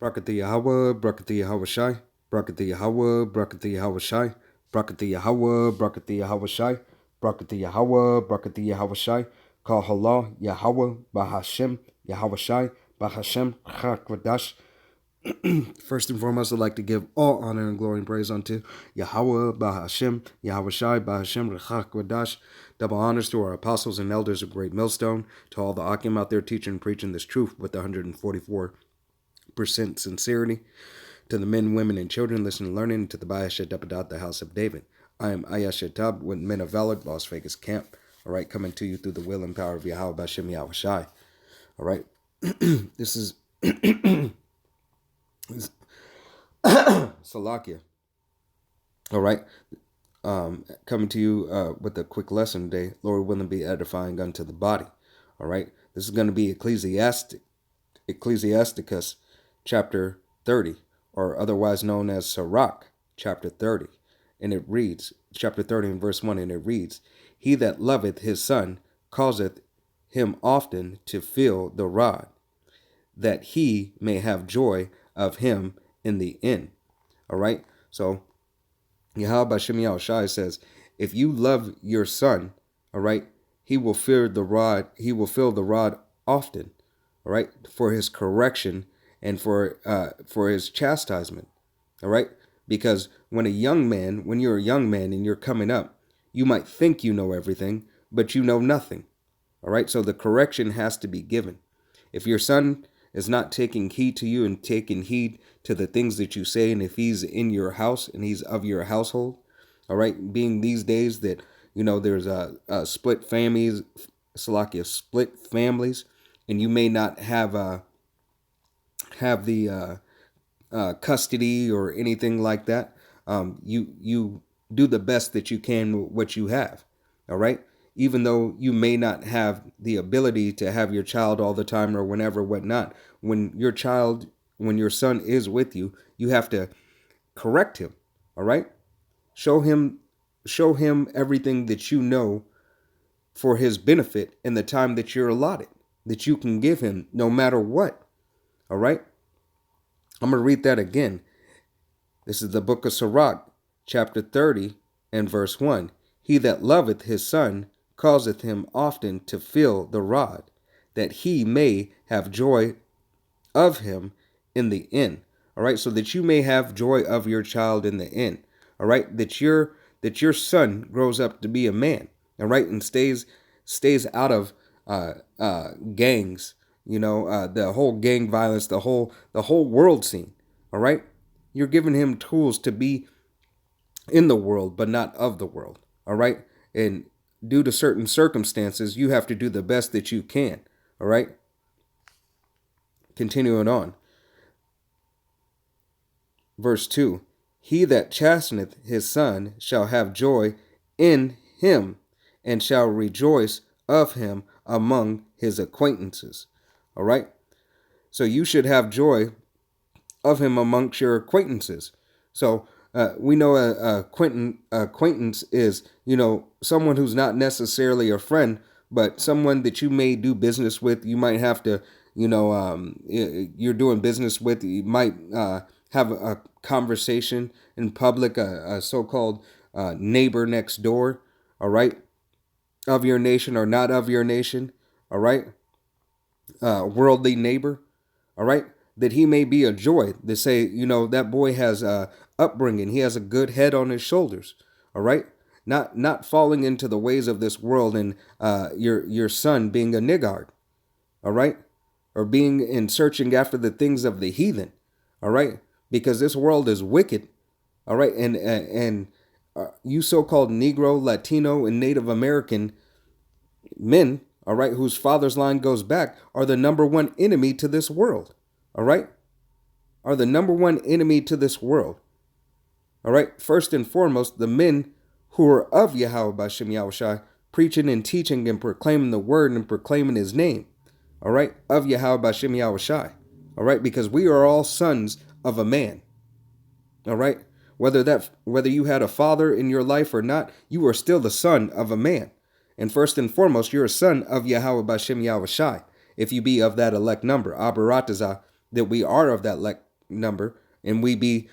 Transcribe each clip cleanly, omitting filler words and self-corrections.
Brakati Yahweh, Brakati Yahweh Shai, Brakati Yahweh, Brakati Yahweh Shai, Brakati Yahweh, Brakati Yahweh Shai, Brakati Yahweh, Brakati Yahweh Shai, Kal Halal, Yahweh, Bahashem, Yahweh Shai, Bahashem, Chakwadash. First and foremost, I'd like to give all honor and glory and praise unto Yahweh, Bahashem, Yahweh Shai, Bahashem, Chakwadash. Double honors to our apostles and elders of Great Millstone, to all the Akim out there teaching and preaching this truth with 144% sincerity, to the men, women, and children listening and learning, to the Bayashet Dapadat, the house of David. I am Ayashetab with Men of Valor, Las Vegas Camp. All right, coming to you through the will and power of Yahweh Bashem Yahweh Shai. All right, this is Salakia. All right, coming to you with a quick lesson today. Lord willing, be edifying unto the body. All right, this is going to be Ecclesiasticus chapter 30, or otherwise known as Sirach chapter 30. And it reads, chapter 30 and verse 1, and it reads, He that loveth his son causeth him often to feel the rod, that he may have joy of him in the end. All right, so Yahweh Bashem Yahweh Shai says, if you love your son, all right, he will feel the rod often, all right, for his correction and for his chastisement, all right? Because when you're a young man and you're coming up, you might think you know everything, but you know nothing, all right? So the correction has to be given. If your son is not taking heed to you and taking heed to the things that you say, and if he's in your house and he's of your household, all right, being these days that, there's split families, split families, and you may not have the custody or anything like that. You do the best that you can with what you have. All right. Even though you may not have the ability to have your child all the time or whenever, whatnot, when your son is with you, you have to correct him. All right. Show him everything that you know for his benefit in the time that you're allotted, that you can give him no matter what. All right. I'm going to read that again. This is the book of Sirach, chapter 30 and verse 1. He that loveth his son causeth him often to feel the rod, that he may have joy of him in the end. All right, so that you may have joy of your child in the end. All right, that your son grows up to be a man. All right, and stays out of gangs. The whole gang violence, the whole world scene. All right, you're giving him tools to be in the world, but not of the world. All right, and due to certain circumstances, you have to do the best that you can. All right. Continuing on. Verse 2. He that chasteneth his son shall have joy in him, and shall rejoice of him among his acquaintances. All right. So you should have joy of him amongst your acquaintances. So we know acquaintance is, someone who's not necessarily a friend, but someone that you may do business with. You might have to, you're doing business with. You might have a conversation in public, a so-called neighbor next door, all right, of your nation or not of your nation, all right, worldly neighbor, all right, that he may be a joy. They say, that boy has a upbringing. He has a good head on his shoulders. All right. Not falling into the ways of this world and your son being a niggard. All right. Or being and searching after the things of the heathen. All right. Because this world is wicked. All right. And you so-called Negro, Latino, and Native American men, all right, whose father's line goes back, are the number one enemy to this world. All right, are the number one enemy to this world. All right, first and foremost, the men who are of Yahweh Bashem Yahweh Shai, preaching and teaching and proclaiming the word and proclaiming his name. All right, of Yahweh Bashem Yahweh Shai. All right, because we are all sons of a man. All right, whether you had a father in your life or not, you are still the son of a man. And first and foremost, you're a son of Yahweh Bashem Yahweh Shai. If you be of that elect number, Abaratazah, that we are of that number, and we be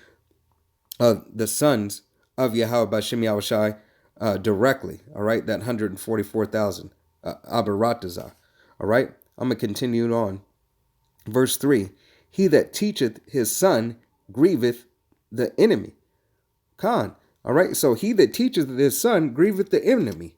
the sons of Yahweh Bashem Yahushai directly. All right, that 144,000 Abaratazah. All right, I'm gonna continue on. Verse 3: He that teacheth his son grieveth the enemy. Khan. All right, so he that teacheth his son grieveth the enemy.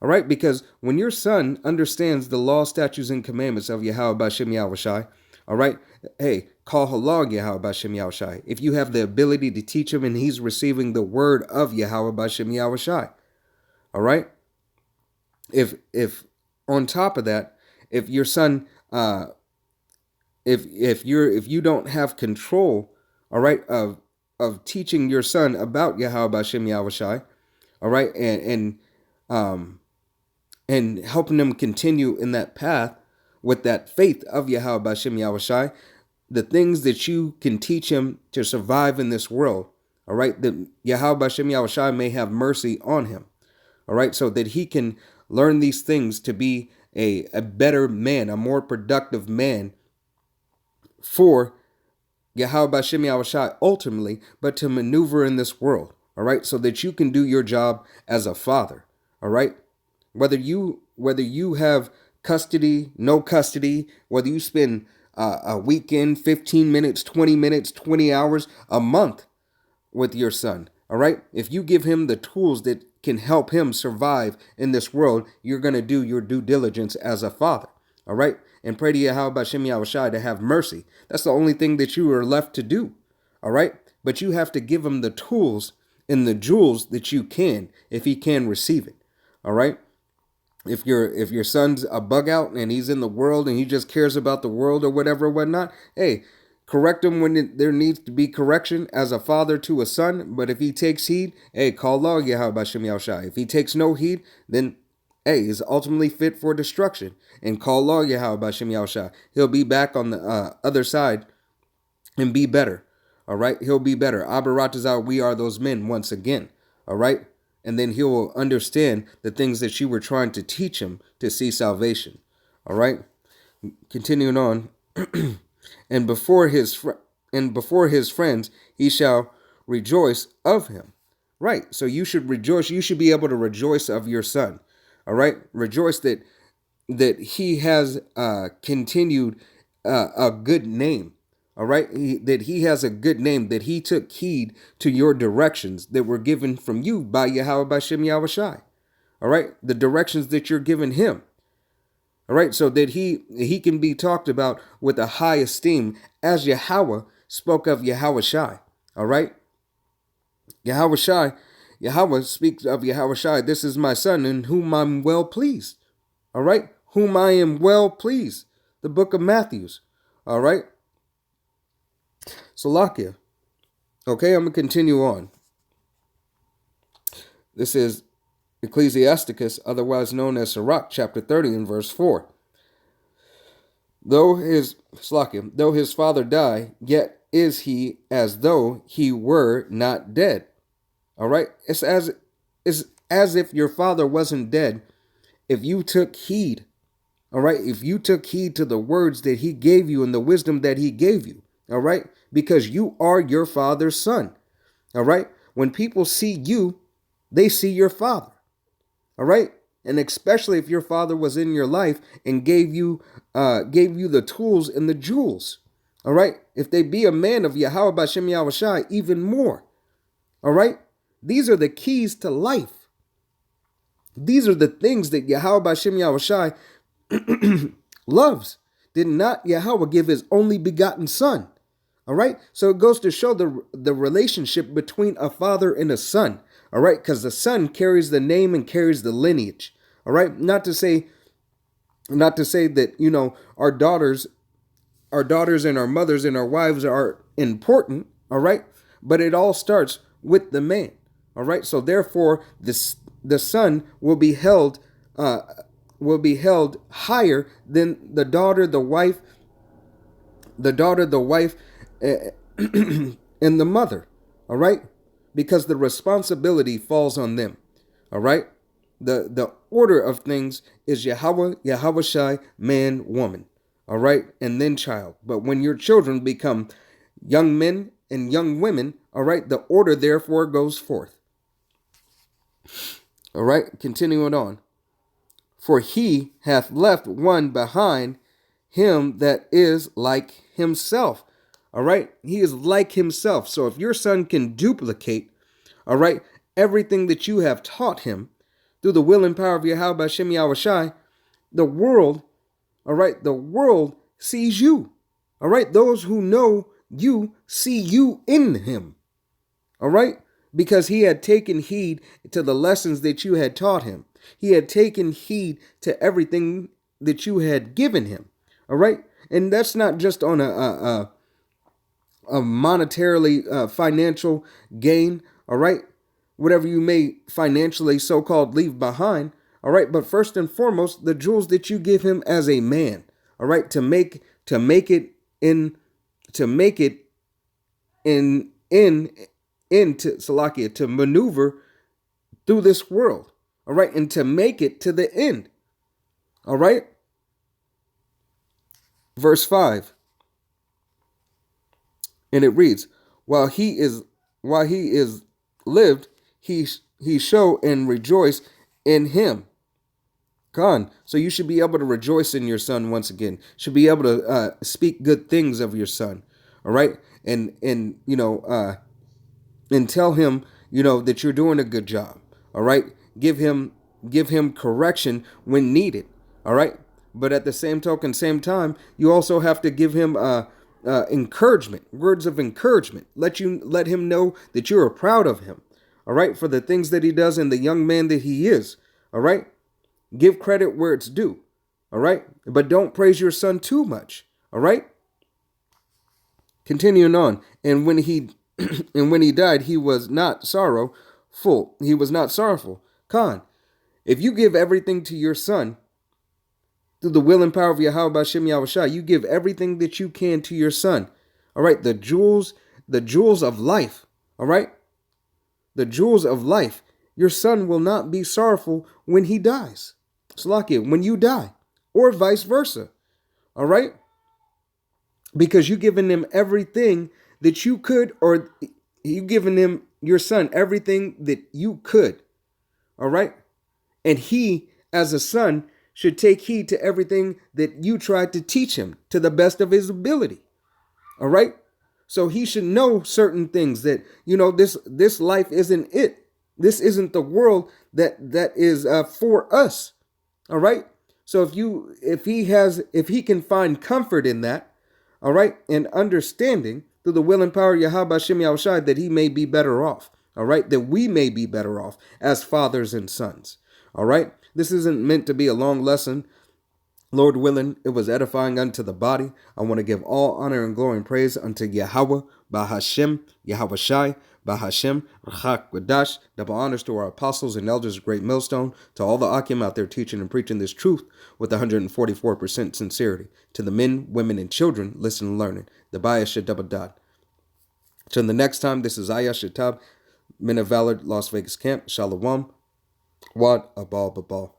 All right, because when your son understands the law, statutes, and commandments of Yahweh Bashem Yahushai, all right, hey, call halal Yahweh Bashem Yahushai. If you have the ability to teach him and he's receiving the word of Yahweh Bashem Yahushai, all right. If on top of that, if your son, if you don't have control, all right, of teaching your son about Yahweh Bashem Yahushai, all right, and helping them continue in that path with that faith of Yahweh Bashem Yahushai, the things that you can teach him to survive in this world, all right, that Yahweh Bashem Yahushai may have mercy on him, all right, so that he can learn these things to be a better man, a more productive man for Yahweh Bashem Yahushai ultimately, but to maneuver in this world, all right, so that you can do your job as a father, all right. Whether you have custody, no custody, whether you spend a weekend, 15 minutes, 20 minutes, 20 hours, a month with your son, all right? If you give him the tools that can help him survive in this world, you're going to do your due diligence as a father, all right? And pray to Yahweh Bashem Yahushai to have mercy. That's the only thing that you are left to do, all right? But you have to give him the tools and the jewels that you can, if he can receive it, all right? If your son's a bug out and he's in the world and he just cares about the world or whatever, whatnot, hey, correct him when there needs to be correction as a father to a son. But if he takes heed, hey, call law Yahweh Bashem Yahushai. If he takes no heed, then hey, is ultimately fit for destruction. And call law Yahweh Bashem Yahushai. He'll be back on the other side and be better. All right, he'll be better. Abaratazah, we are those men once again. All right. And then he will understand the things that you were trying to teach him to see salvation. All right. Continuing on. and before his friends he shall rejoice of him. Right. So you should rejoice. You should be able to rejoice of your son. All right. Rejoice that he has continued a good name. All right, that he has a good name, that he took heed to your directions that were given from you by Yahweh Bashem Yahushai. All right, the directions that you're giving him. All right, so that he can be talked about with a high esteem as Yahweh spoke of Yahushai. All right, Yahweh speaks of Yahushai. This is my son in whom I'm well pleased. All right, whom I am well pleased. The book of Matthew. All right. Salakia. Okay, I'm going to continue on. This is Ecclesiasticus, otherwise known as Sirach, chapter 30 and verse 4. Though his father die, yet is he as though he were not dead. All right? It's as if your father wasn't dead if you took heed. All right? If you took heed to the words that he gave you and the wisdom that he gave you. All right? Because you are your father's son. All right? When people see you, they see your father. All right? And especially if your father was in your life and gave you the tools and the jewels. All right? If they be a man of Yahweh Bashem Yahushai, even more. All right? These are the keys to life. These are the things that Yahweh Bashem Yahushai loves. Did not Yahweh give his only begotten son? All right. So it goes to show the relationship between a father and a son. All right. Because the son carries the name and carries the lineage. All right. Not to say that, you know, our daughters and our mothers and our wives are important. All right. But it all starts with the man. All right. So therefore, the son will be held higher than the daughter, the wife, and the mother, all right? Because the responsibility falls on them, all right? The order of things is Yahweh, Yahushai, man, woman, all right? And then child. But when your children become young men and young women. All right, the order therefore goes forth. All right, continuing on. For he hath left one behind him that is like himself. All right, he is like himself. So if your son can duplicate, all right, everything that you have taught him through the will and power of Yahweh Hashem Yahushai, the world, all right, the world sees you. All right, those who know you see you in him. All right, because he had taken heed to the lessons that you had taught him. He had taken heed to everything that you had given him. All right, and that's not just on a monetarily financial gain. All right, whatever you may financially so-called leave behind. All right, but first and foremost, the jewels that you give him as a man. All right, to make it into Salakia, to maneuver through this world. All right, and to make it to the end. All right. Verse 5. And it reads, while he is lived, he show and rejoice in him. Khan. So you should be able to rejoice in your son once again. Should be able to speak good things of your son. All right, and and tell him, that you're doing a good job. All right, give him correction when needed. All right, but at the same time, you also have to give him encouragement, words of encouragement. Let him know that you are proud of him. All right, for the things that he does and the young man that he is. All right, give credit where it's due. All right, but don't praise your son too much. All right. Continuing on, and when he died, he was not sorrowful. He was not sorrowful. Khan, if you give everything to your son through the will and power of Yahweh Hashem Yahushua, you give everything that you can to your son. All right, the jewels of life. All right, the jewels of life. Your son will not be sorrowful when he dies. Salakia, when you die, or vice versa. All right, because you've given him everything that you could, or you given him, your son, everything that you could. All right, and he, as a son, should take heed to everything that you tried to teach him to the best of his ability. All right, so he should know certain things that this life isn't it. This isn't the world that is for us. All right, so if he can find comfort in that, all right, and understanding through the will and power of Yahweh Hashem Yahushai, that he may be better off. All right, that we may be better off as fathers and sons. All right, this isn't meant to be a long lesson. Lord willing, it was edifying unto the body. I want to give all honor and glory and praise unto Yahweh, Bahashem, Yahweh Shai, Bahashem, Rachak Wadash. Double honors to our apostles and elders of Great Millstone, to all the Akim out there teaching and preaching this truth with 144% sincerity. To the men, women, and children listening and learning. The Bias Shadabadad. Till the next time, this is Ayah Shatab, Men of Valor, Las Vegas Camp, Shalom, Wad Abal Babal.